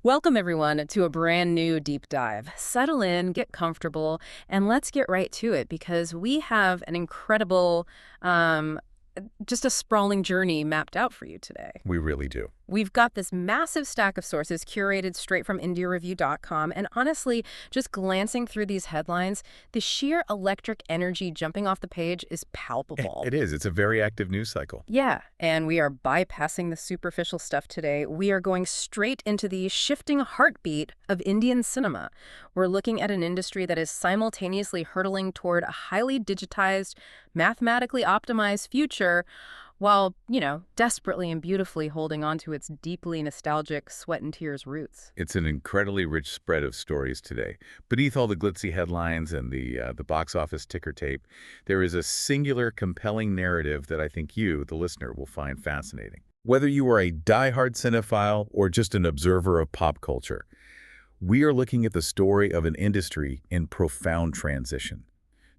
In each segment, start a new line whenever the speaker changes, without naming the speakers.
Welcome, everyone, to a brand new deep dive. Settle in, get comfortable, and let's get right to it because we have an incredible, um, just a sprawling journey mapped out for you today.
We really do.
We've got this massive stack of sources curated straight from IndiaRevue.com, and honestly, just glancing through these headlines, the sheer electric energy jumping off the page is palpable.
It is. It's a very active news cycle.
Yeah, and we are bypassing the superficial stuff today. We are going straight into the shifting heartbeat of Indian cinema. We're looking at an industry that is simultaneously hurtling toward a highly digitized, mathematically optimized future while, desperately and beautifully holding on to its deeply nostalgic sweat and tears roots.
It's an incredibly rich spread of stories today. Beneath all the glitzy headlines and the box office ticker tape, there is a singular, compelling narrative that I think you, the listener, will find fascinating. Whether you are a diehard cinephile or just an observer of pop culture, we are looking at the story of an industry in profound transition.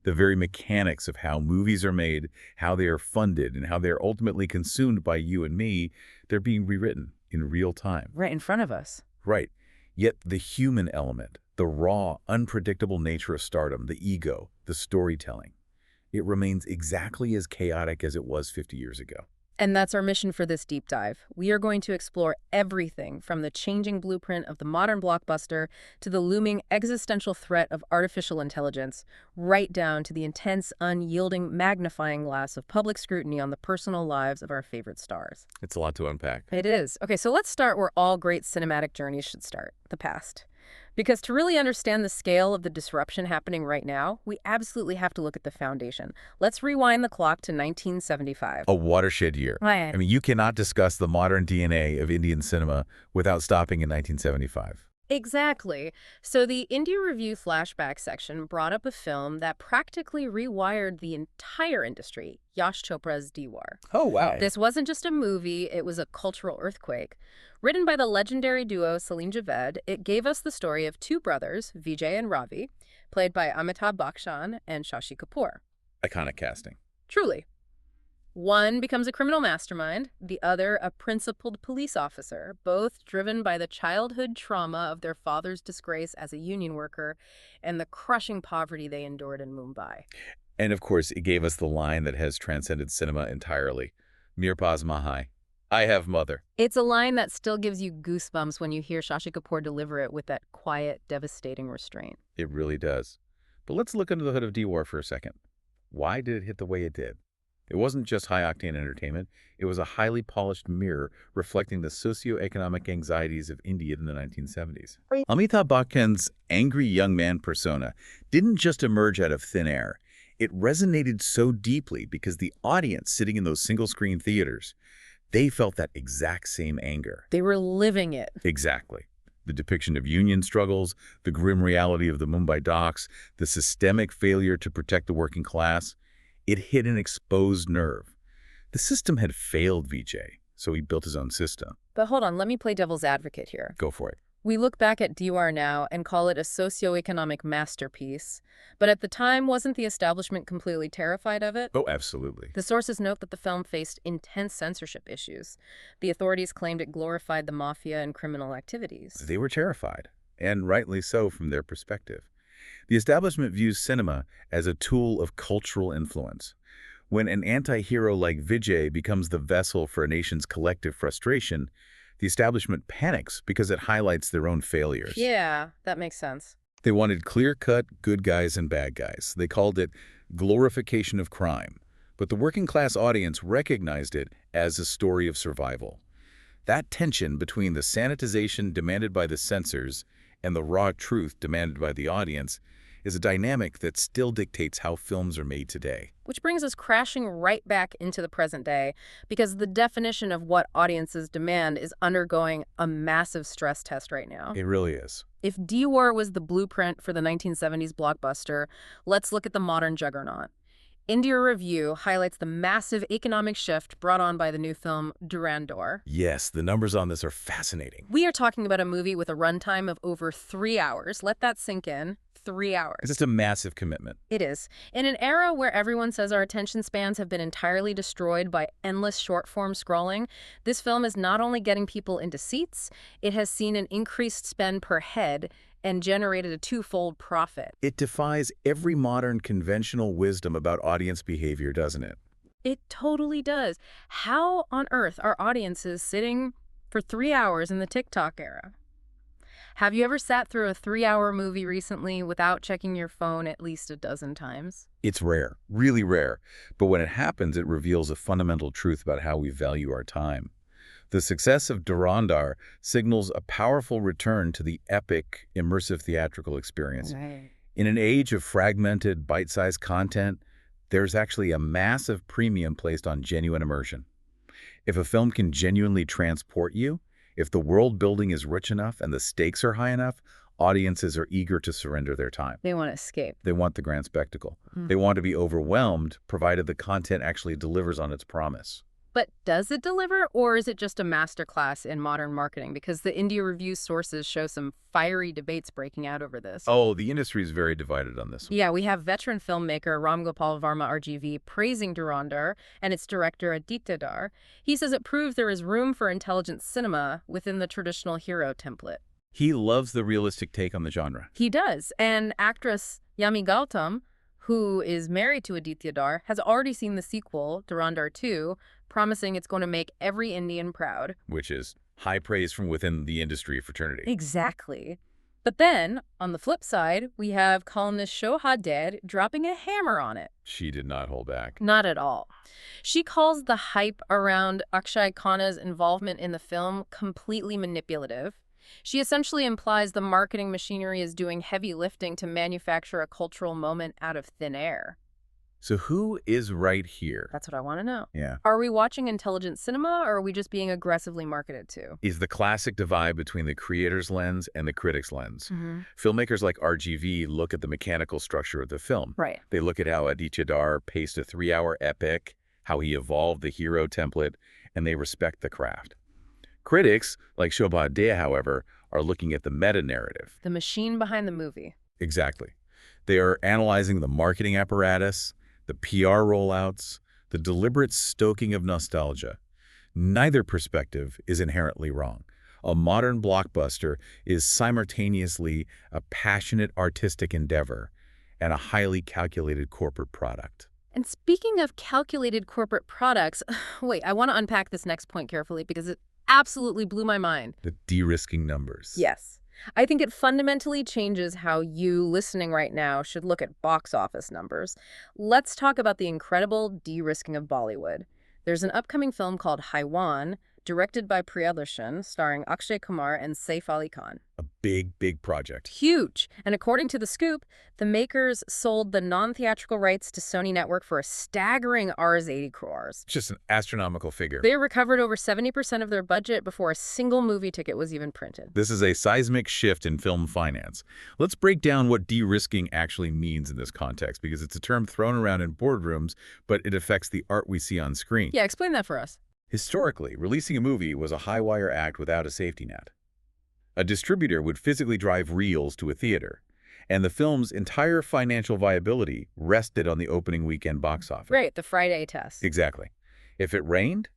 The very mechanics of how movies are made, how they are funded, and how they are ultimately consumed by you and me, they're being rewritten in real time.
Right in front of us.
Right. Yet the human element, the raw, unpredictable nature of stardom, the ego, the storytelling, it remains exactly as chaotic as it was 50 years ago.
And that's our mission for this deep dive. We are going to explore everything from the changing blueprint of the modern blockbuster to the looming existential threat of artificial intelligence, right down to the intense, unyielding magnifying glass of public scrutiny on the personal lives of our favorite stars.
It's a lot to unpack.
It is. Okay, so let's start where all great cinematic journeys should start, the past. Because to really understand the scale of the disruption happening right now, we absolutely have to look at the foundation. Let's rewind the clock to 1975.
A watershed year.
Right.
I mean, you cannot discuss the modern DNA of Indian cinema without stopping in 1975.
Exactly. So the IndiaRevue flashback section brought up a film that practically rewired the entire industry, Yash Chopra's Diwar.
Oh, wow.
This wasn't just a movie, it was a cultural earthquake. Written by the legendary duo Salim Javed, it gave us the story of two brothers, Vijay and Ravi, played by Amitabh Bachchan and Shashi Kapoor.
Iconic casting.
Truly. One becomes a criminal mastermind, the other a principled police officer, both driven by the childhood trauma of their father's disgrace as a union worker and the crushing poverty they endured in Mumbai.
And of course, it gave us the line that has transcended cinema entirely. Mir Pas Mahai. I have mother.
It's a line that still gives you goosebumps when you hear Shashi Kapoor deliver it with that quiet, devastating restraint.
It really does. But let's look under the hood of Diwar for a second. Why did it hit the way it did? It wasn't just high-octane entertainment. It was a highly polished mirror reflecting the socio-economic anxieties of India in the 1970s. Amitabh Bachchan's angry young man persona didn't just emerge out of thin air. It resonated so deeply because the audience sitting in those single-screen theaters, they felt that exact same anger.
They were living it.
Exactly. The depiction of union struggles, the grim reality of the Mumbai docks, the systemic failure to protect the working class, it hit an exposed nerve. The system had failed Vijay, so he built his own system.
But hold on, let me play devil's advocate here.
Go for it.
We look back at Diwar now and call it a socio-economic masterpiece. But at the time, wasn't the establishment completely terrified of it?
Oh, absolutely.
The sources note that the film faced intense censorship issues. The authorities claimed it glorified the mafia and criminal activities.
They were terrified, and rightly so from their perspective. The establishment views cinema as a tool of cultural influence. When an anti-hero like Vijay becomes the vessel for a nation's collective frustration, the establishment panics because it highlights their own failures.
Yeah, that makes sense.
They wanted clear-cut good guys and bad guys. They called it glorification of crime. But the working-class audience recognized it as a story of survival. That tension between the sanitization demanded by the censors and the raw truth demanded by the audience is a dynamic that still dictates how films are made today.
Which brings us crashing right back into the present day, because the definition of what audiences demand is undergoing a massive stress test right now.
It really is.
If Diwar was the blueprint for the 1970s blockbuster, let's look at the modern juggernaut. IndiaRevue highlights the massive economic shift brought on by the new film Durandor.
Yes, the numbers on this are fascinating.
We are talking about a movie with a runtime of over 3 hours. Let that sink in. 3 hours.
It's just a massive commitment.
It is. In an era where everyone says our attention spans have been entirely destroyed by endless short-form scrolling, this film is not only getting people into seats, it has seen an increased spend per head and generated a twofold profit.
It defies every modern conventional wisdom about audience behavior, doesn't it?
It totally does. How on earth are audiences sitting for 3 hours in the TikTok era? Have you ever sat through a 3-hour movie recently without checking your phone at least a dozen times?
It's rare, really rare. But when it happens, it reveals a fundamental truth about how we value our time. The success of Dhurandhar signals a powerful return to the epic, immersive theatrical experience.
Right.
In an age of fragmented, bite-sized content, there's actually a massive premium placed on genuine immersion. If a film can genuinely transport you, if the world building is rich enough and the stakes are high enough, audiences are eager to surrender their time.
They want to escape.
They want the grand spectacle. They want to be overwhelmed, provided the content actually delivers on its promise.
But does it deliver, or is it just a masterclass in modern marketing? Because the IndiaRevue sources show some fiery debates breaking out over this.
Oh, the industry is very divided on this.
Yeah, we have veteran filmmaker Ram Gopal Varma RGV praising Dhurandhar and its director Aditya Dar. He says it proves there is room for intelligent cinema within the traditional hero template.
He loves the realistic take on the genre.
He does, and actress Yami Gautam, who is married to Aditya Dar, has already seen the sequel, Dhurandhar 2, promising it's going to make every Indian proud.
Which is high praise from within the industry fraternity.
Exactly. But then, on the flip side, we have columnist Shoha Ded dropping a hammer on it.
She did not hold back.
Not at all. She calls the hype around Akshay Khanna's involvement in the film completely manipulative. She essentially implies the marketing machinery is doing heavy lifting to manufacture a cultural moment out of thin air.
So who is right here?
That's what I want to know.
Yeah.
Are we watching intelligent cinema, or are we just being aggressively marketed to?
Is the classic divide between the creator's lens and the critic's lens. Filmmakers like RGV look at the mechanical structure of the film.
Right.
They look at how Aditya Dar paced a 3-hour epic, how he evolved the hero template, and they respect the craft. Critics, like Shobha Dea, however, are looking at the meta-narrative.
The machine behind the movie.
Exactly. They are analyzing the marketing apparatus, the PR rollouts, the deliberate stoking of nostalgia. Neither perspective is inherently wrong. A modern blockbuster is simultaneously a passionate artistic endeavor and a highly calculated corporate product.
And speaking of calculated corporate products, wait, I want to unpack this next point carefully because it absolutely blew my mind.
The de-risking numbers.
Yes. I think it fundamentally changes how you, listening right now, should look at box office numbers. Let's talk about the incredible de-risking of Bollywood. There's an upcoming film called Haiwan, directed by Priyadarshan, starring Akshay Kumar and Saif Ali Khan.
A big project.
Huge. And according to The Scoop, the makers sold the non-theatrical rights to Sony Network for a staggering Rs 80 crores.
Just an astronomical figure.
They recovered over 70% of their budget before a single movie ticket was even printed.
This is a seismic shift in film finance. Let's break down what de-risking actually means in this context, because it's a term thrown around in boardrooms, but it affects the art we see on screen.
Yeah, explain that for us.
Historically, releasing a movie was a high-wire act without a safety net. A distributor would physically drive reels to a theater, and the film's entire financial viability rested on the opening weekend box office.
Right, the Friday test.
Exactly. If it rained,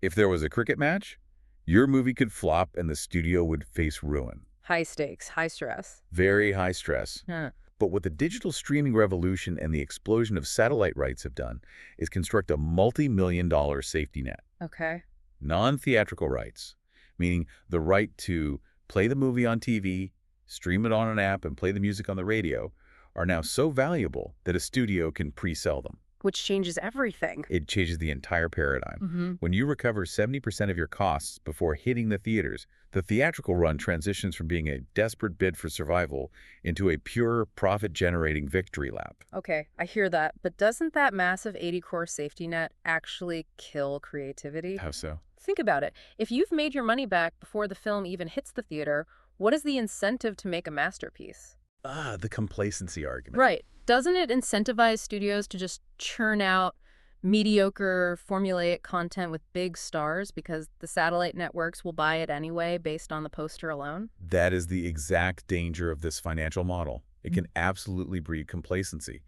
if there was a cricket match, your movie could flop and the studio would face ruin.
High stakes, high stress.
Very high stress.
Huh.
But what the digital streaming revolution and the explosion of satellite rights have done is construct a multi-million-dollar safety net.
Okay.
Non-theatrical rights, meaning the right to play the movie on TV, stream it on an app, and play the music on the radio, are now so valuable that a studio can pre-sell them.
Which changes everything.
It changes the entire paradigm. When you recover 70% of your costs before hitting the theaters, the theatrical run transitions from being a desperate bid for survival into a pure profit-generating victory lap.
Okay, I hear that, but doesn't that massive 80-crore safety net actually kill creativity?
How so?
Think about it. If you've made your money back before the film even hits the theater, what is the incentive to make a masterpiece?
The complacency argument.
Right. Doesn't it incentivize studios to just churn out mediocre, formulaic content with big stars because the satellite networks will buy it anyway based on the poster alone?
That is the exact danger of this financial model. It can absolutely breed complacency.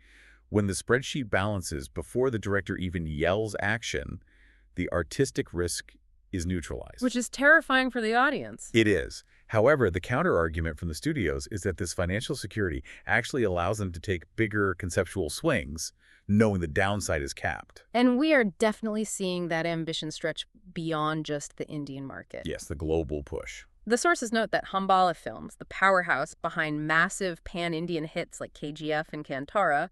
When the spreadsheet balances before the director even yells action, the artistic risk is neutralized.
Which is terrifying for the audience.
It is. However, the counter-argument from the studios is that this financial security actually allows them to take bigger conceptual swings, knowing the downside is capped.
And we are definitely seeing that ambition stretch beyond just the Indian market.
Yes, the global push.
The sources note that Hambala Films, the powerhouse behind massive pan-Indian hits like KGF and Kantara,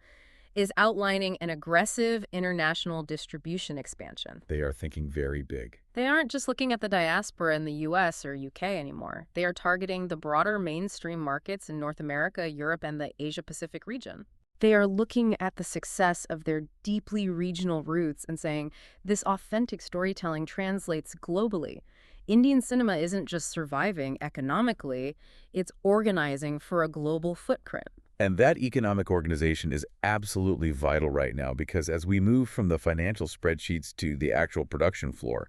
is outlining an aggressive international distribution expansion.
They are thinking very big.
They aren't just looking at the diaspora in the US or UK anymore. They are targeting the broader mainstream markets in North America, Europe, and the Asia-Pacific region. They are looking at the success of their deeply regional roots and saying, this authentic storytelling translates globally. Indian cinema isn't just surviving economically, it's organizing for a global footprint.
And that economic organization is absolutely vital right now because as we move from the financial spreadsheets to the actual production floor,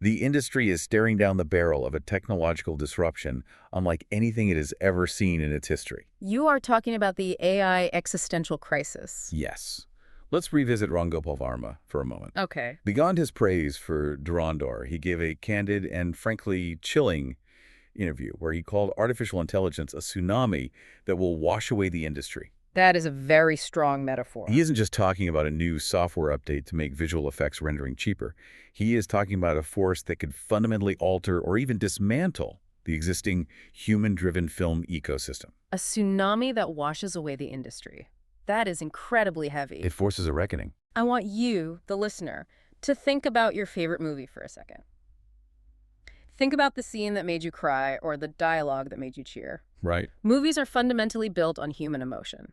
the industry is staring down the barrel of a technological disruption unlike anything it has ever seen in its history.
You are talking about the AI existential crisis.
Yes. Let's revisit Ram Gopal Varma for a moment.
Okay.
Beyond his praise for Durandar, he gave a candid and frankly chilling interview where he called artificial intelligence a tsunami that will wash away the industry.
That is a very strong metaphor.
He isn't just talking about a new software update to make visual effects rendering cheaper. He is talking about a force that could fundamentally alter or even dismantle the existing human-driven film ecosystem.
A tsunami that washes away the industry. That is incredibly heavy.
It forces a reckoning.
I want you, the listener, to think about your favorite movie for a second. Think about the scene that made you cry or the dialogue that made you cheer.
Right.
Movies are fundamentally built on human emotion.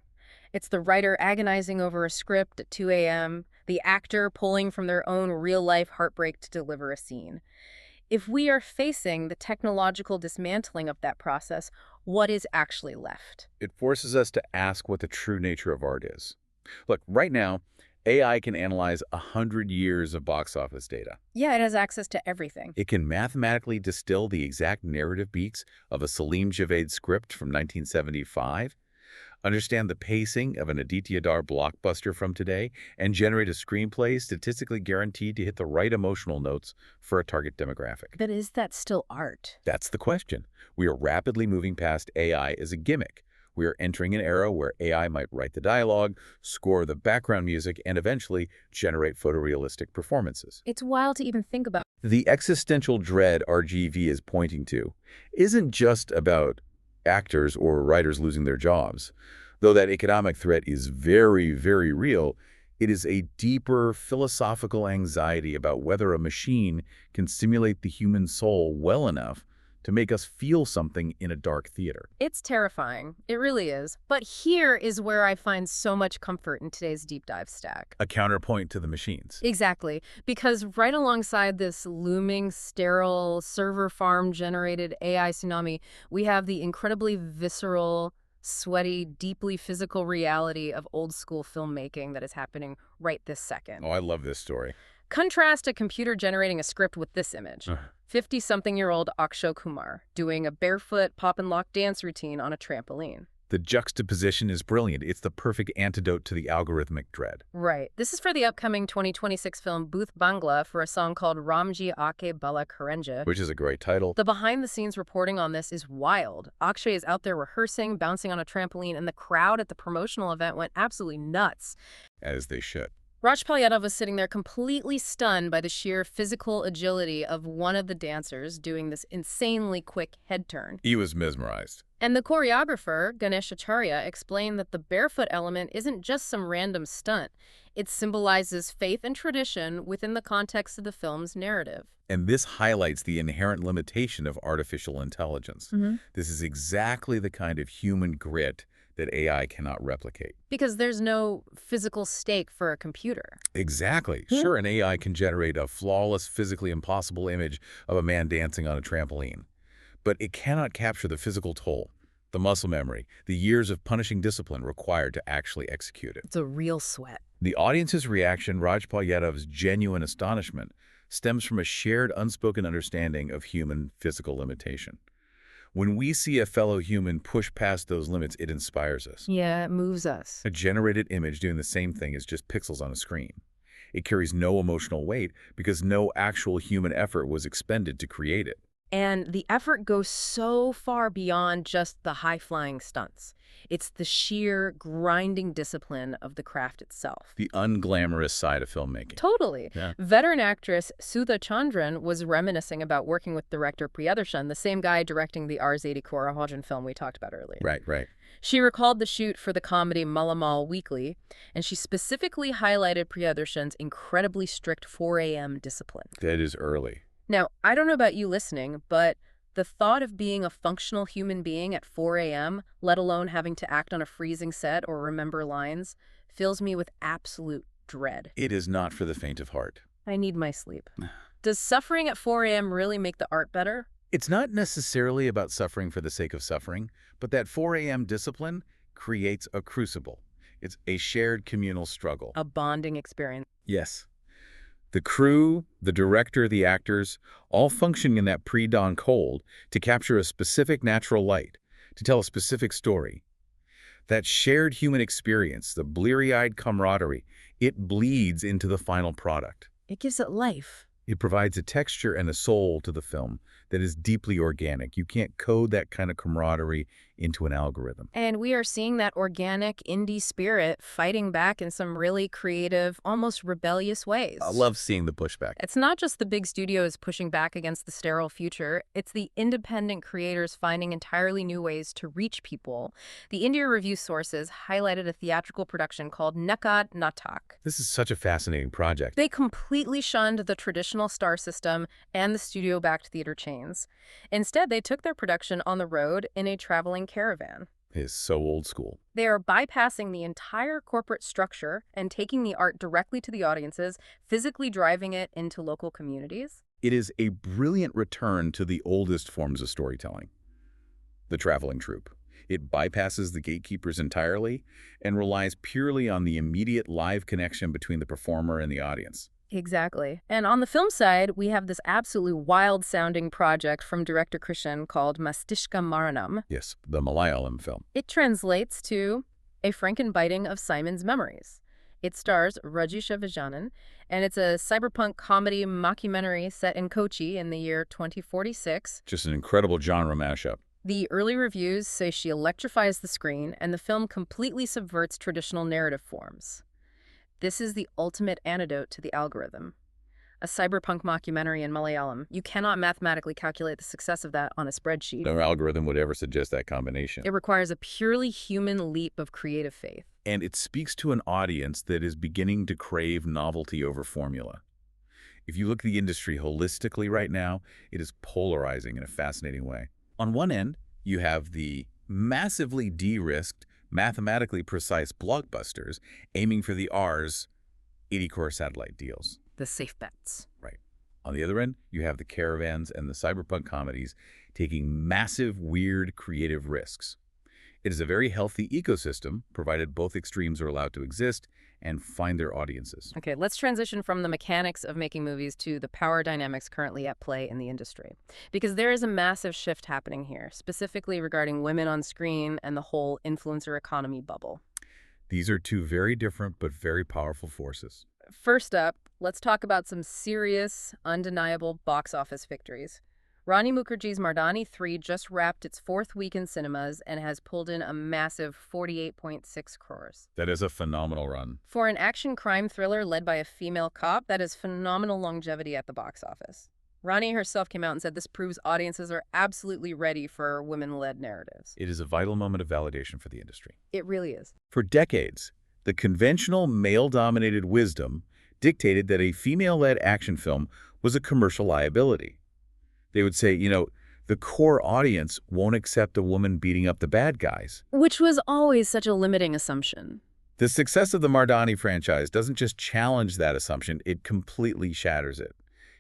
It's the writer agonizing over a script at 2 a.m., the actor pulling from their own real-life heartbreak to deliver a scene. If we are facing the technological dismantling of that process, what is actually left?
It forces us to ask what the true nature of art is. Look, right now, AI can analyze 100 years of box office data.
Yeah, it has access to everything.
It can mathematically distill the exact narrative beats of a Salim Javed script from 1975, understand the pacing of an Aditya Dar blockbuster from today, and generate a screenplay statistically guaranteed to hit the right emotional notes for a target demographic.
But is that still art?
That's the question. We are rapidly moving past AI as a gimmick. We are entering an era where AI might write the dialogue, score the background music, and eventually generate photorealistic performances.
It's wild to even think about.
The existential dread RGV is pointing to isn't just about actors or writers losing their jobs. Though that economic threat is very, very real, it is a deeper philosophical anxiety about whether a machine can simulate the human soul well enough to make us feel something in a dark theater.
It's terrifying. It really is. But here is where I find so much comfort in today's deep dive stack.
A counterpoint to the machines.
Exactly. Because right alongside this looming, sterile, server farm-generated AI tsunami, we have the incredibly visceral, sweaty, deeply physical reality of old-school filmmaking that is happening right this second.
Oh, I love this story.
Contrast a computer generating a script with this image. 50-something-year-old Akshay Kumar doing a barefoot pop-and-lock dance routine on a trampoline.
The juxtaposition is brilliant. It's the perfect antidote to the algorithmic dread.
Right. This is for the upcoming 2026 film Booth Bangla for a song called Ramji Aake Bala Karenja.
Which is a great title.
The behind-the-scenes reporting on this is wild. Akshay is out there rehearsing, bouncing on a trampoline, and the crowd at the promotional event went absolutely nuts.
As they should.
Rajpal Yadav was sitting there completely stunned by the sheer physical agility of one of the dancers doing this insanely quick head turn.
He was mesmerized.
And the choreographer, Ganesh Acharya, explained that the barefoot element isn't just some random stunt. It symbolizes faith and tradition within the context of the film's narrative.
And this highlights the inherent limitation of artificial intelligence. This is exactly the kind of human grit that AI cannot replicate.
Because there's no physical stake for a computer.
Exactly. Sure, an AI can generate a flawless, physically impossible image of a man dancing on a trampoline. But it cannot capture the physical toll, the muscle memory, the years of punishing discipline required to actually execute it.
It's a real sweat.
The audience's reaction, Rajpal Yadav's genuine astonishment, stems from a shared unspoken understanding of human physical limitation. When we see a fellow human push past those limits, it inspires us.
Yeah, it moves us.
A generated image doing the same thing is just pixels on a screen. It carries no emotional weight because no actual human effort was expended to create it.
And the effort goes so far beyond just the high-flying stunts. It's the sheer grinding discipline of the craft itself.
The unglamorous side of filmmaking.
Totally.
Yeah.
Veteran actress Sudha Chandran was reminiscing about working with director Priyadarshan, the same guy directing the R80 Korahojan film we talked about earlier.
Right.
She recalled the shoot for the comedy Malamal Weekly, and she specifically highlighted Priyadarshan's incredibly strict 4 a.m. discipline.
That is early.
Now, I don't know about you listening, but the thought of being a functional human being at 4 a.m., let alone having to act on a freezing set or remember lines, fills me with absolute dread.
It is not for the faint of heart.
I need my sleep. Does suffering at 4 a.m. really make the art better?
It's not necessarily about suffering for the sake of suffering, but that 4 a.m. discipline creates a crucible. It's a shared communal struggle.
A bonding experience.
Yes. The crew, the director, the actors, all functioning in that pre-dawn cold to capture a specific natural light, to tell a specific story. That shared human experience, the bleary-eyed camaraderie, it bleeds into the final product.
It gives it life.
It provides a texture and a soul to the film that is deeply organic. You can't code that kind of camaraderie into an algorithm.
And we are seeing that organic indie spirit fighting back in some really creative, almost rebellious ways.
I love seeing the pushback.
It's not just the big studios pushing back against the sterile future. It's the independent creators finding entirely new ways to reach people. The IndiaRevue sources highlighted a theatrical production called Nakat Natak.
This is such a fascinating project.
They completely shunned the traditional star system and the studio-backed theater chains. Instead, they took their production on the road in a traveling caravan.
It is so old school.
They are bypassing the entire corporate structure and taking the art directly to the audiences, physically driving it into local communities.
It is a brilliant return to the oldest forms of storytelling, the traveling troupe. It bypasses the gatekeepers entirely and relies purely on the immediate live connection between the performer and the audience.
Exactly. And on the film side, we have this absolutely wild-sounding project from director Krishan called Mastishka Maranam.
Yes, the Malayalam film.
It translates to A Frankenbiting of Simon's Memories. It stars Rajesh Vijayanan, and it's a cyberpunk comedy mockumentary set in Kochi in the year 2046.
Just an incredible genre mashup.
The early reviews say she electrifies the screen, and the film completely subverts traditional narrative forms. This is the ultimate antidote to the algorithm. A cyberpunk mockumentary in Malayalam. You cannot mathematically calculate the success of that on a spreadsheet.
No algorithm would ever suggest that combination.
It requires a purely human leap of creative faith.
And it speaks to an audience that is beginning to crave novelty over formula. If you look at the industry holistically right now, it is polarizing in a fascinating way. On one end, you have the massively de-risked, mathematically precise blockbusters aiming for the R's 80-core satellite deals.
The safe bets.
Right. On the other end, you have the caravans and the cyberpunk comedies taking massive, weird, creative risks. It is a very healthy ecosystem, provided both extremes are allowed to exist and find their audiences.
Okay, let's transition from the mechanics of making movies to the power dynamics currently at play in the industry. Because there is a massive shift happening here, specifically regarding women on screen and the whole influencer economy bubble.
These are two very different but very powerful forces.
First up, let's talk about some serious, undeniable box office victories. Rani Mukherjee's Mardani 3 just wrapped its 4th week in cinemas and has pulled in a massive 48.6 crores.
That is a phenomenal run.
For an action crime thriller led by a female cop, that is phenomenal longevity at the box office. Rani herself came out and said this proves audiences are absolutely ready for women-led narratives.
It is a vital moment of validation for the industry.
It really is.
For decades, the conventional male-dominated wisdom dictated that a female-led action film was a commercial liability. They would say, the core audience won't accept a woman beating up the bad guys.
Which was always such a limiting assumption.
The success of the Mardani franchise doesn't just challenge that assumption, it completely shatters it.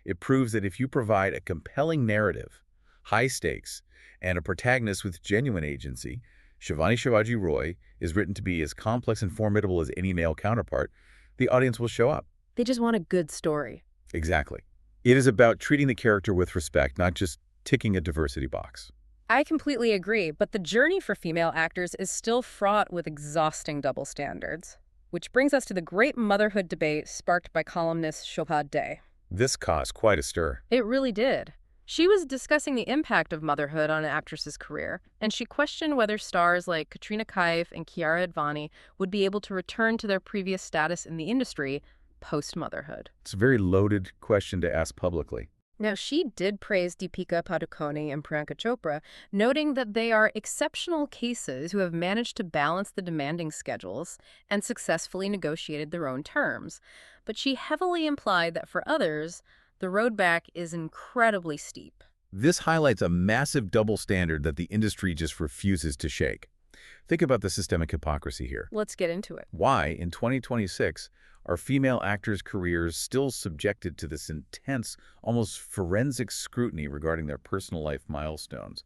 It proves that if you provide a compelling narrative, high stakes, and a protagonist with genuine agency, Shivani Shivaji Roy is written to be as complex and formidable as any male counterpart, the audience will show up.
They just want a good story.
Exactly. It is about treating the character with respect, not just ticking a diversity box.
I completely agree, but the journey for female actors is still fraught with exhausting double standards. Which brings us to the great motherhood debate sparked by columnist Shobha Day.
This caused quite a stir.
It really did. She was discussing the impact of motherhood on an actress's career, and she questioned whether stars like Katrina Kaif and Kiara Advani would be able to return to their previous status in the industry post-motherhood.
It's a very loaded question to ask publicly.
Now, she did praise Deepika Padukone and Priyanka Chopra, noting that they are exceptional cases who have managed to balance the demanding schedules and successfully negotiated their own terms. But she heavily implied that for others, the road back is incredibly steep.
This highlights a massive double standard that the industry just refuses to shake. Think about the systemic hypocrisy here.
Let's get into it.
Why, in 2026, are female actors' careers still subjected to this intense, almost forensic scrutiny regarding their personal life milestones,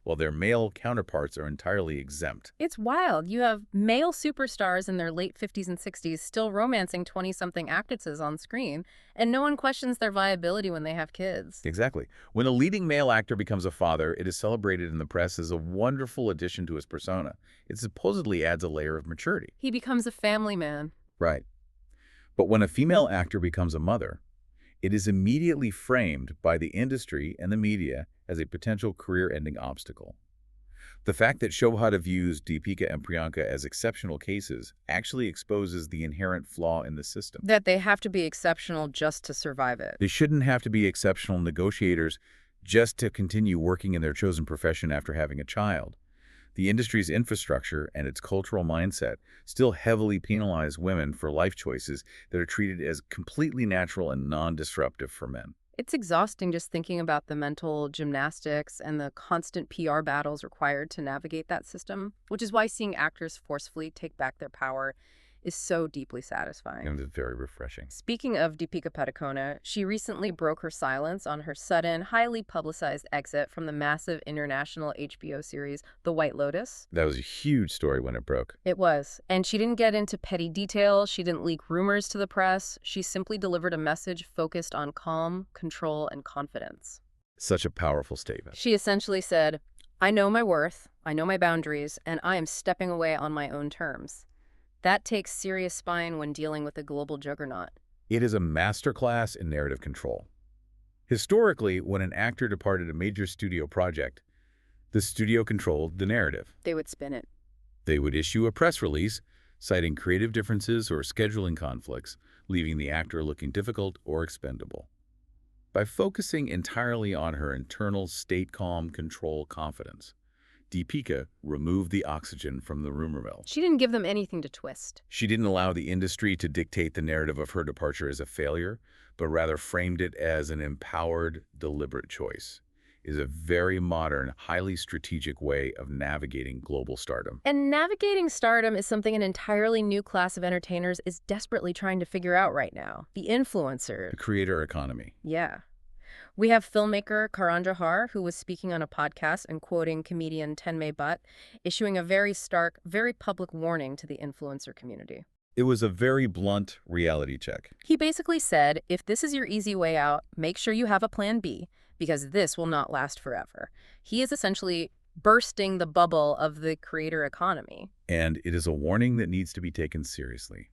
while their male counterparts are entirely exempt?
It's wild. You have male superstars in their late 50s and 60s still romancing 20-something actresses on screen, and no one questions their viability when they have kids.
Exactly. When a leading male actor becomes a father, it is celebrated in the press as a wonderful addition to his persona. It supposedly adds a layer of maturity.
He becomes a family man.
Right. But when a female actor becomes a mother, it is immediately framed by the industry and the media as a potential career-ending obstacle. The fact that Shobha views Deepika and Priyanka as exceptional cases actually exposes the inherent flaw in the system.
That they have to be exceptional just to survive it.
They shouldn't have to be exceptional negotiators just to continue working in their chosen profession after having a child. The industry's infrastructure and its cultural mindset still heavily penalize women for life choices that are treated as completely natural and non-disruptive for men.
It's exhausting just thinking about the mental gymnastics and the constant PR battles required to navigate that system, which is why seeing actors forcefully take back their power is so deeply satisfying.
And it's very refreshing.
Speaking of Deepika Padukone, she recently broke her silence on her sudden, highly publicized exit from the massive international HBO series The White Lotus.
That was a huge story when it broke.
It was. And she didn't get into petty details. She didn't leak rumors to the press. She simply delivered a message focused on calm, control, and confidence.
Such a powerful statement.
She essentially said, "I know my worth, I know my boundaries, and I am stepping away on my own terms." That takes serious spine when dealing with a global juggernaut.
It is a masterclass in narrative control. Historically, when an actor departed a major studio project, the studio controlled the narrative.
They would spin it.
They would issue a press release citing creative differences or scheduling conflicts, leaving the actor looking difficult or expendable. By focusing entirely on her internal state calm, control, confidence, Deepika removed the oxygen from the rumor mill.
She didn't give them anything to twist.
She didn't allow the industry to dictate the narrative of her departure as a failure, but rather framed it as an empowered, deliberate choice. It is a very modern, highly strategic way of navigating global stardom.
And navigating stardom is something an entirely new class of entertainers is desperately trying to figure out right now. The influencer.
The creator economy.
Yeah. We have filmmaker Karan Johar, who was speaking on a podcast and quoting comedian Tanmay Bhatt, issuing a very stark, very public warning to the influencer community.
It was a very blunt reality check.
He basically said, if this is your easy way out, make sure you have a plan B, because this will not last forever. He is essentially bursting the bubble of the creator economy.
And it is a warning that needs to be taken seriously.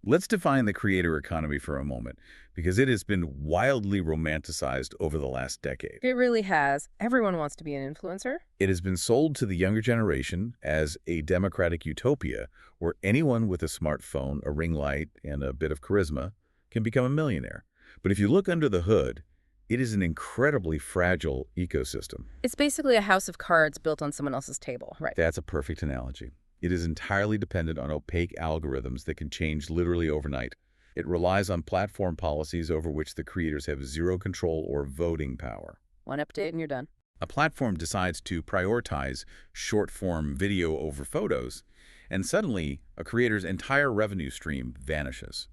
Let's define the creator economy for a moment, because it has been wildly romanticized over the last decade.
It really has. Everyone wants to be an influencer.
It has been sold to the younger generation as a democratic utopia where anyone with a smartphone, a ring light, and a bit of charisma can become a millionaire. But if you look under the hood, it is an incredibly fragile ecosystem.
It's basically a house of cards built on someone else's table, right?
That's a perfect analogy. It is entirely dependent on opaque algorithms that can change literally overnight. It relies on platform policies over which the creators have zero control or voting power.
One update and you're done.
A platform decides to prioritize short-form video over photos, and suddenly a creator's entire revenue stream vanishes.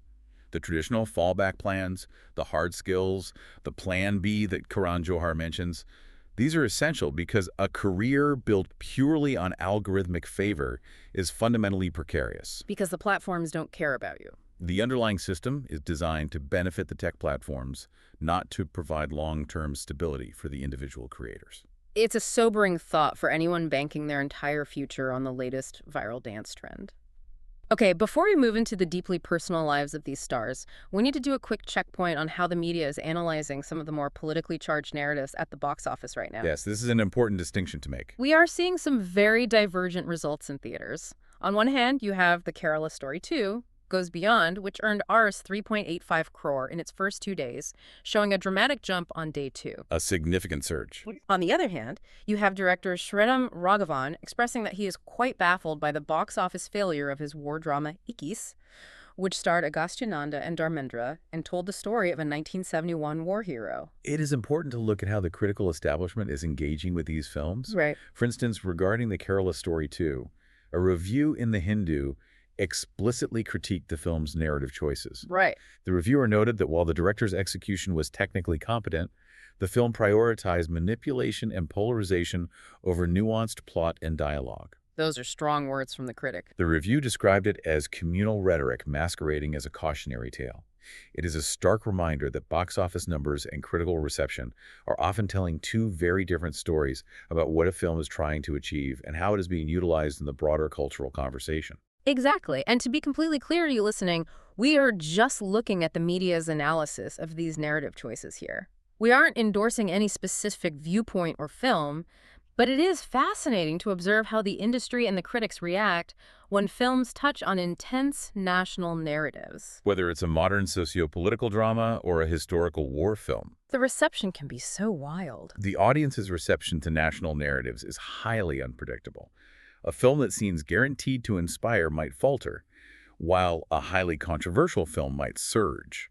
The traditional fallback plans, the hard skills, the plan B that Karan Johar mentions, these are essential because a career built purely on algorithmic favor is fundamentally precarious.
Because the platforms don't care about you.
The underlying system is designed to benefit the tech platforms, not to provide long-term stability for the individual creators.
It's a sobering thought for anyone banking their entire future on the latest viral dance trend. Okay, before we move into the deeply personal lives of these stars, we need to do a quick checkpoint on how the media is analyzing some of the more politically charged narratives at the box office right now.
Yes, this is an important distinction to make.
We are seeing some very divergent results in theaters. On one hand, you have The Kerala Story 2, Goes Beyond, which earned Rs 3.85 crore in its first 2 days, showing a dramatic jump on day 2.
A significant surge.
On the other hand, you have director Sridham Raghavan expressing that he is quite baffled by the box office failure of his war drama Ikkis, which starred Agastyananda and Dharmendra and told the story of a 1971 war hero.
It is important to look at how the critical establishment is engaging with these films.
Right.
For instance, regarding The Kerala Story 2, a review in The Hindu explicitly critiqued the film's narrative choices.
Right.
The reviewer noted that while the director's execution was technically competent, the film prioritized manipulation and polarization over nuanced plot and dialogue.
Those are strong words from the critic.
The review described it as communal rhetoric masquerading as a cautionary tale. It is a stark reminder that box office numbers and critical reception are often telling two very different stories about what a film is trying to achieve and how it is being utilized in the broader cultural conversation.
Exactly. And to be completely clear to you listening, we are just looking at the media's analysis of these narrative choices here. We aren't endorsing any specific viewpoint or film, but it is fascinating to observe how the industry and the critics react when films touch on intense national narratives.
Whether it's a modern socio-political drama or a historical war film,
The reception can be so wild.
the audience's reception to national narratives is highly unpredictable. A film that seems guaranteed to inspire might falter, while a highly controversial film might surge.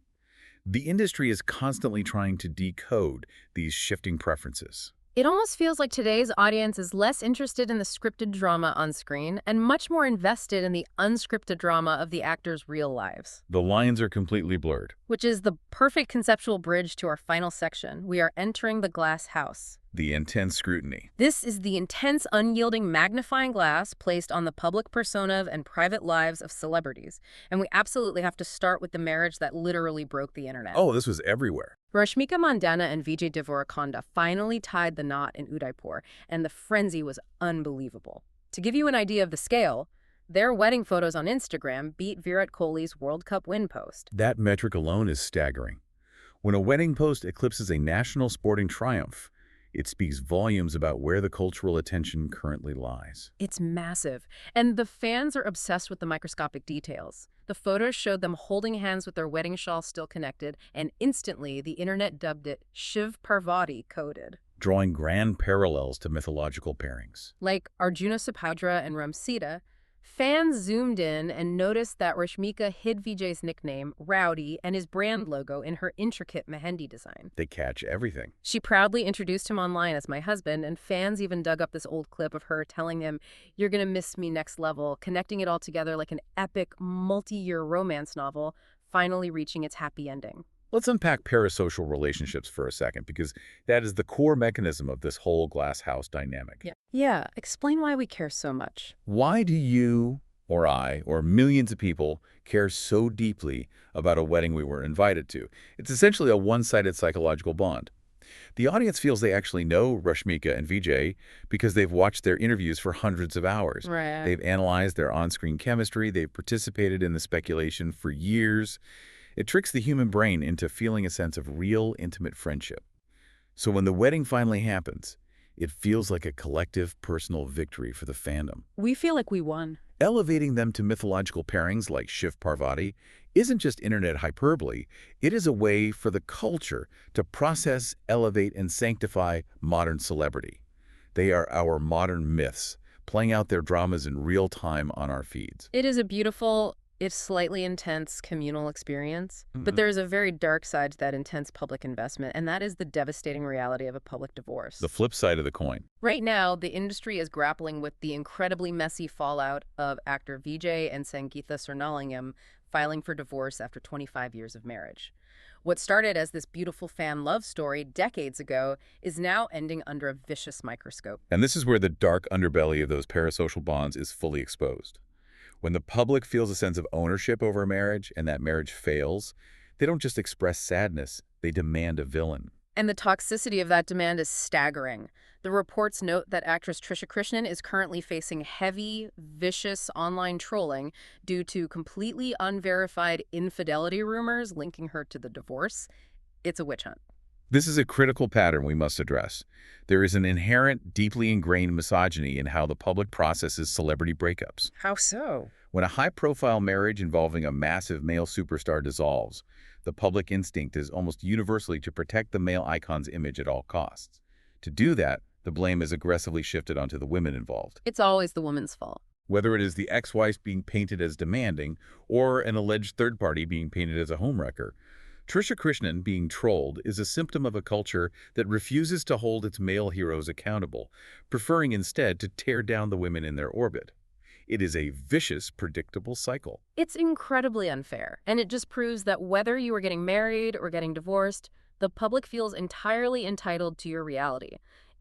The industry is constantly trying to decode these shifting preferences.
It almost feels like today's audience is less interested in the scripted drama on screen and much more invested in the unscripted drama of the actors' real lives.
The lines are completely blurred.
Which is the perfect conceptual bridge to our final section. We are entering the glass house.
The intense scrutiny.
This is the intense, unyielding magnifying glass placed on the public persona and private lives of celebrities. And we absolutely have to start with the marriage that literally broke the internet.
Oh, this was everywhere.
Rashmika Mandanna and Vijay Deverakonda finally tied the knot in Udaipur, and the frenzy was unbelievable. To give you an idea of the scale, their wedding photos on Instagram beat Virat Kohli's World Cup win post.
That metric alone is staggering. When a wedding post eclipses a national sporting triumph, it speaks volumes about where the cultural attention currently lies.
It's massive, and the fans are obsessed with the microscopic details. The photos showed them holding hands with their wedding shawl still connected, and instantly the internet dubbed it Shiv Parvati coded.
Drawing grand parallels to mythological pairings.
Like Arjuna Subhadra and Ramsita, fans zoomed in and noticed that Rashmika hid Vijay's nickname, Rowdy, and his brand logo in her intricate mehendi design.
They catch everything.
She proudly introduced him online as my husband, and fans even dug up this old clip of her telling him, "You're gonna miss me next level," connecting it all together like an epic, multi-year romance novel, finally reaching its happy ending.
Let's unpack parasocial relationships for a second, because that is the core mechanism of this whole glass house dynamic.
Yeah, explain why we care so much.
Why do you, or I, or millions of people care so deeply about a wedding we were invited to? It's essentially a one-sided psychological bond. The audience feels they actually know Rashmika and Vijay because they've watched their interviews for hundreds of hours.
Right.
They've analyzed their on-screen chemistry. They've participated in the speculation for years. It tricks the human brain into feeling a sense of real, intimate friendship. So when the wedding finally happens, it feels like a collective, personal victory for the fandom.
We feel like we won.
Elevating them to mythological pairings like Shiv Parvati isn't just internet hyperbole. It is a way for the culture to process, elevate, and sanctify modern celebrity. They are our modern myths, playing out their dramas in real time on our feeds.
It is a beautiful, it's slightly intense communal experience, but there's a very dark side to that intense public investment, and that is the devastating reality of a public divorce.
The flip side of the coin.
Right now, the industry is grappling with the incredibly messy fallout of actor Vijay and Sangeetha Swarnalingam filing for divorce after 25 years of marriage. What started as this beautiful fan love story decades ago is now ending under a vicious microscope.
And this is where the dark underbelly of those parasocial bonds is fully exposed. When the public feels a sense of ownership over a marriage and that marriage fails, they don't just express sadness, they demand a villain.
And the toxicity of that demand is staggering. The reports note that actress Trisha Krishnan is currently facing heavy, vicious online trolling due to completely unverified infidelity rumors linking her to the divorce. It's a witch hunt.
This is a critical pattern we must address. There is an inherent, deeply ingrained misogyny in how the public processes celebrity breakups.
How so?
When a high-profile marriage involving a massive male superstar dissolves, the public instinct is almost universally to protect the male icon's image at all costs. To do that, the blame is aggressively shifted onto the women involved.
It's always the woman's fault.
Whether it is the ex-wife being painted as demanding or an alleged third party being painted as a homewrecker, Trisha Krishnan being trolled is a symptom of a culture that refuses to hold its male heroes accountable, preferring instead to tear down the women in their orbit. It is a vicious, predictable cycle.
It's incredibly unfair, and it just proves that whether you are getting married or getting divorced, the public feels entirely entitled to your reality.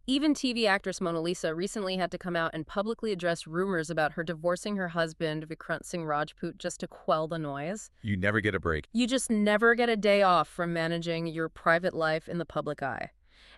Even TV actress Mona Lisa recently had to come out and publicly address rumors about her divorcing her husband, Vikrant Singh Rajput, just to quell the noise.
You never get a break.
You just never get a day off from managing your private life in the public eye.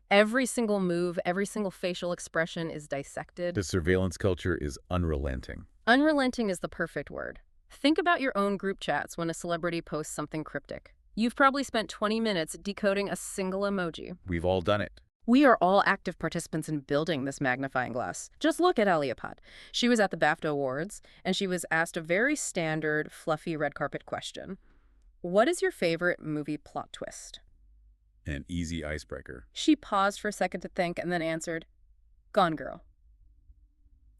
Every single move, every single facial expression is dissected.
The surveillance culture is unrelenting.
Unrelenting is the perfect word. Think about your own group chats when a celebrity posts something cryptic. You've probably spent 20 minutes decoding a single emoji.
We've all done it.
We are all active participants in building this magnifying glass. Just look at Alia Bhatt. She was at the BAFTA Awards, and she was asked a very standard, fluffy red carpet question. What is your favorite movie plot twist?
An easy icebreaker.
She paused for a second to think and then answered, Gone Girl.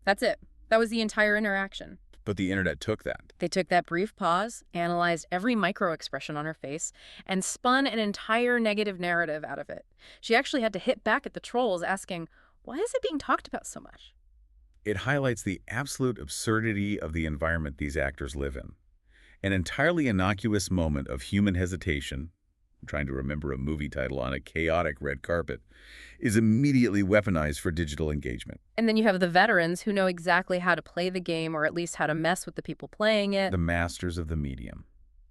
That's it. That was the entire interaction.
But the internet took that.
They took that brief pause, analyzed every micro-expression on her face, and spun an entire negative narrative out of it. She actually had to hit back at the trolls asking, why is it being talked about so much?
It highlights the absolute absurdity of the environment these actors live in. An entirely innocuous moment of human hesitation, I'm trying to remember a movie title on a chaotic red carpet, is immediately weaponized for digital engagement.
And then you have the veterans who know exactly how to play the game, or at least how to mess with the people playing it.
The masters of the medium.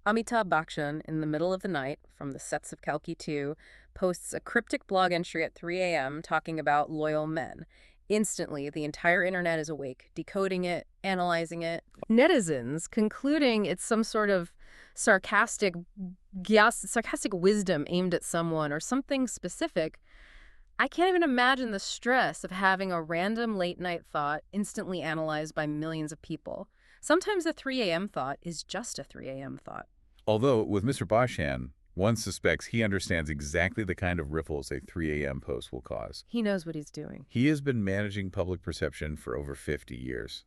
Amitabh Bachchan, in the middle of the night, from the sets of Kalki 2, posts a cryptic blog entry at 3 a.m. talking about loyal men. Instantly, the entire internet is awake, decoding it, analyzing it. Netizens concluding it's some sort of sarcastic wisdom aimed at someone or something specific. I can't even imagine the stress of having a random late-night thought instantly analyzed by millions of people. Sometimes a 3 a.m. thought is just a 3 a.m. thought.
Although, with Mr. Bachchan, one suspects he understands exactly the kind of ripples a 3 a.m. post will cause.
He knows what he's doing.
He has been managing public perception for over 50 years.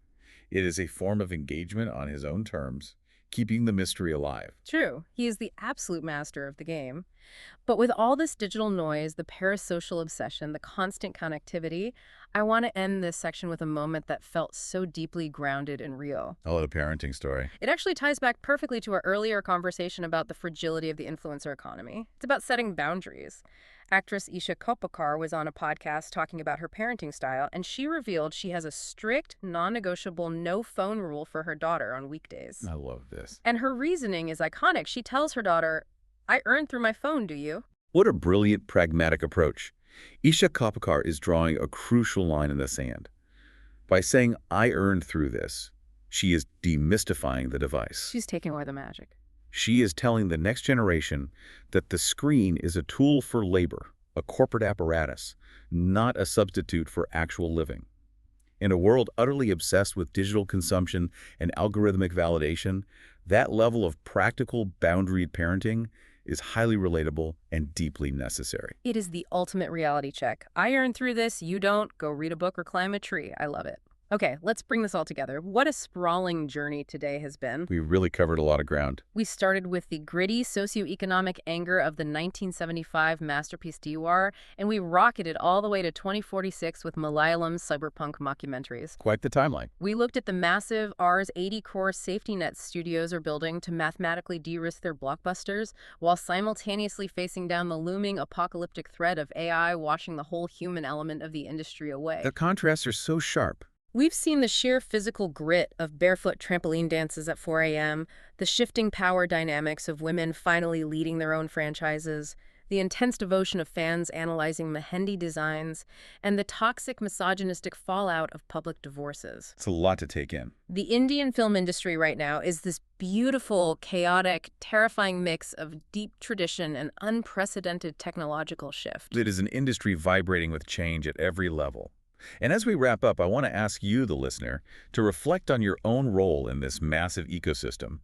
It is a form of engagement on his own terms, keeping the mystery alive.
True. He is the absolute master of the game. But with all this digital noise, the parasocial obsession, the constant connectivity, I want to end this section with a moment that felt so deeply grounded and real.
I love a parenting story.
It actually ties back perfectly to our earlier conversation about the fragility of the influencer economy. It's about setting boundaries. Actress Isha Kopakar was on a podcast talking about her parenting style, and she revealed she has a strict, non-negotiable no-phone rule for her daughter on weekdays.
I love this.
And her reasoning is iconic. She tells her daughter, I earn through my phone, do you?
What a brilliant, pragmatic approach. Isha Kopakar is drawing a crucial line in the sand. By saying, I earned through this, she is demystifying the device.
She's taking away the magic.
She is telling the next generation that the screen is a tool for labor, a corporate apparatus, not a substitute for actual living. In a world utterly obsessed with digital consumption and algorithmic validation, that level of practical, boundaried parenting is highly relatable and deeply necessary.
It is the ultimate reality check. I earn through this, you don't. Go read a book or climb a tree. I love it. Okay, let's bring this all together. What a sprawling journey today has been.
We really covered a lot of ground.
We started with the gritty socioeconomic anger of the 1975 masterpiece Diwar, and we rocketed all the way to 2046 with Malayalam's cyberpunk mockumentaries.
Quite the timeline.
We looked at the massive Rs 80-core safety net studios are building to mathematically de-risk their blockbusters, while simultaneously facing down the looming apocalyptic threat of AI washing the whole human element of the industry away.
The contrasts are so sharp.
We've seen the sheer physical grit of barefoot trampoline dances at 4 a.m., the shifting power dynamics of women finally leading their own franchises, the intense devotion of fans analyzing Mehendi designs, and the toxic misogynistic fallout of public divorces.
It's a lot to take in.
The Indian film industry right now is this beautiful, chaotic, terrifying mix of deep tradition and unprecedented technological shift.
It is an industry vibrating with change at every level. And as we wrap up, I want to ask you, the listener, to reflect on your own role in this massive ecosystem.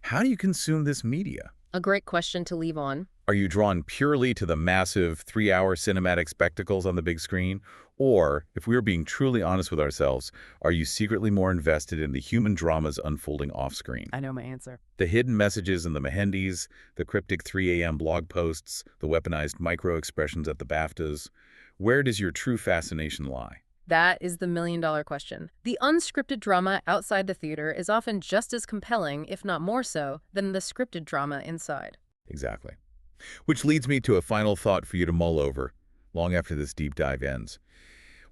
How do you consume this media?
A great question to leave on.
Are you drawn purely to the massive 3-hour cinematic spectacles on the big screen? Or, if we are being truly honest with ourselves, are you secretly more invested in the human dramas unfolding off-screen?
I know my answer.
The hidden messages in the Mehendis, the cryptic 3 a.m. blog posts, the weaponized micro-expressions at the BAFTAs. Where does your true fascination lie?
That is the million-dollar question. The unscripted drama outside the theater is often just as compelling, if not more so, than the scripted drama inside.
Exactly. Which leads me to a final thought for you to mull over, long after this deep dive ends.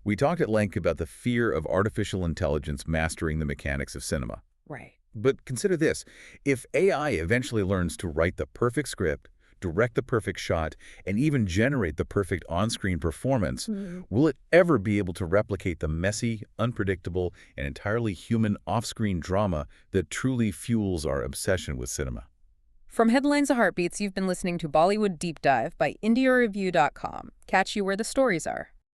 We talked at length about the fear of artificial intelligence mastering the mechanics of cinema.
Right.
But consider this. If AI eventually learns to write the perfect script, direct the perfect shot, and even generate the perfect on-screen performance, will it ever be able to replicate the messy, unpredictable, and entirely human off-screen drama that truly fuels our obsession with cinema?
From headlines to heartbeats, you've been listening to Bollywood Deep Dive by IndiaRevue.com. Catch you where the stories are.